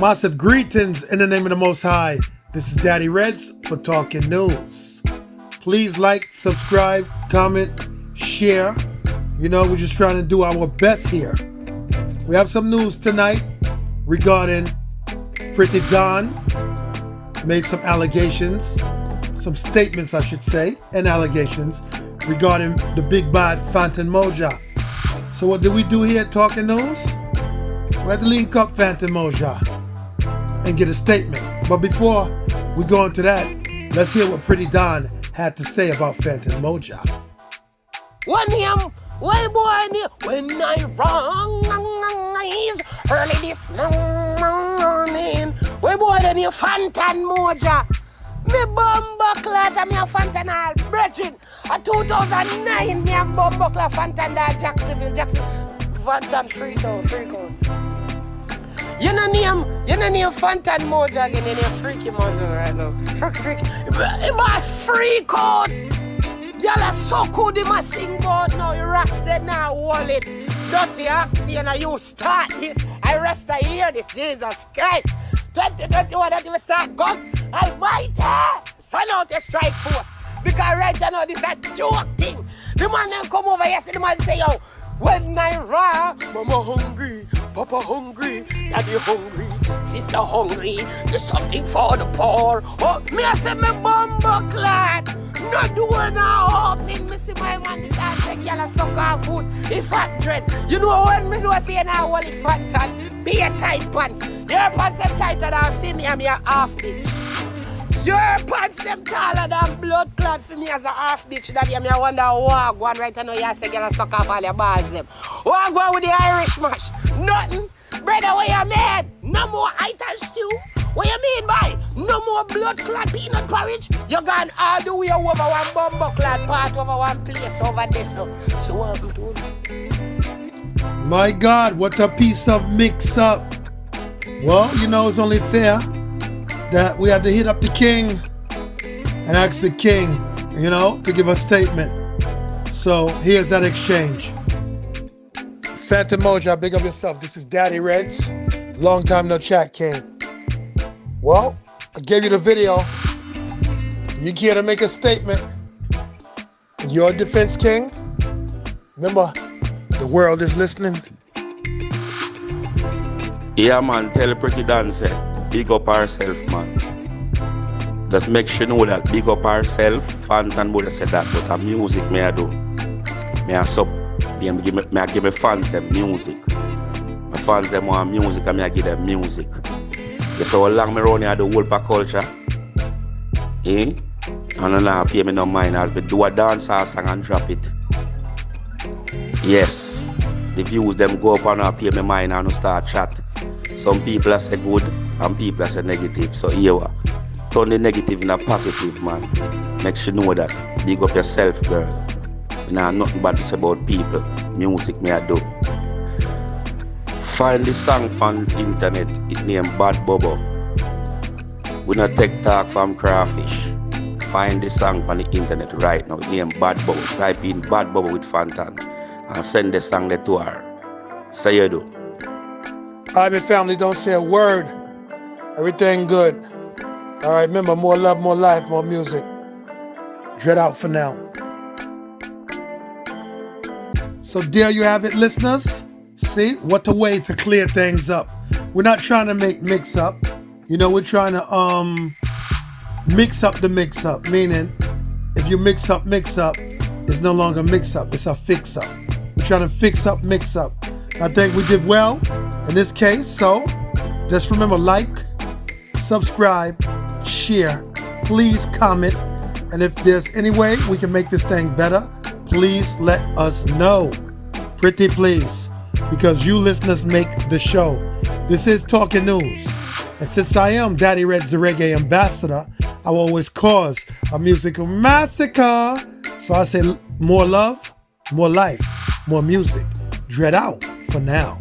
Massive greetings in the name of the Most High. This is Daddy Reds for Talking News. Please like, subscribe, comment, share. You know, we're just trying to do our best here. We have some news tonight regarding Pretty Don. Made some allegations, some statements I should say, and allegations regarding the big bad Phantom Moja. So what do we do here at Talking News? We had to link up Phantom Moja and get a statement. But before we go into that, let's hear what Pretty Don had to say about Phantom Moja. When I wrong is early this morning. When boy then you Phantom Moja. Me bumbuckler and me a Phantom all brethren. A 2009 me a bumbuckler Phantom da Jacksonville. Phantom freak out. You know name Phantom Moja again, you name Freaky Moja right now. Freaky. It was freak out. Y'all are so good, they must sing about now. You rusted now, wallet. Dirty acting, and you start this. I rest I hear this, Jesus Christ. 2021, that you start gun. Almighty, send out a strike force. Because right now, this is a joke thing. The man then come over yesterday, the man say, yo, when I raw, mama hungry, papa hungry, daddy hungry, sister hungry, there's something for the poor. Oh, me I say me bumbuckler. No door now opening, me see my man this and say, y'all suck off food. If fat dread. You know when me know say now hold it fat be a tight pants. Your pants them tighter than for me and me a half bitch. Your pants them taller than blood clot for me as a half bitch. That me I wonder what go on right now you say y'all suck off all your balls them. What go on with the Irish mash? Nothing. Brother, where you made? No more ital stew. What you mean by no more blood clot peanut porridge? You gone all the way over one bumbo clot part over one place over this. So what I'm doing? My God, what a piece of mix up. Well, you know, it's only fair that we have to hit up the king and ask the king, you know, to give a statement. So here's that exchange. Phantom Moja, big up yourself. This is Daddy Reds. Long time no chat, king. Well, I gave you the video. You care to make a statement. Your defense, king. Remember, the world is listening. Yeah, man, tell Pretty Don say, big up herself, man. Just make sure you know that big up herself. Phantom Moja said that, but the music me I do. Me I sub. Me I give me fans them music. My fans them want music and me I give them music. You see how long me run here the whole pack culture? Eh? And now pay me no mind as me do a dance or song and drop it. Yes. The views them go up and I pay me mind and start chat. Some people say good and people say negative. So here we turn the negative in a positive, man. Make sure you know that. Big up yourself, girl. Nah, nothing bad to say about people. Music me I do. Find the song on the internet. It named Bad Bubble. We not take talk from Crawfish. Find the song on the internet right now. It named Bad Bubble. Type in Bad Bubble with Phantom and send the song there to her. Say you do. Alright, my family, don't say a word. Everything good. Alright, remember, more love, more life, more music. Dread out for now. So there you have it, listeners. See, what a way to clear things up. We're not trying to make mix up. You know, we're trying to mix up the mix up. Meaning, if you mix up, it's no longer mix up, it's a fix up. We're trying to fix up, mix up. I think we did well in this case. So just remember, like, subscribe, share, please comment. And if there's any way we can make this thing better, please let us know. Pretty please. Because you listeners make the show. This is Talking News. And since I am Daddy Reds, the reggae ambassador, I will always cause a musical massacre. So I say more love, more life, more music. Dread out for now.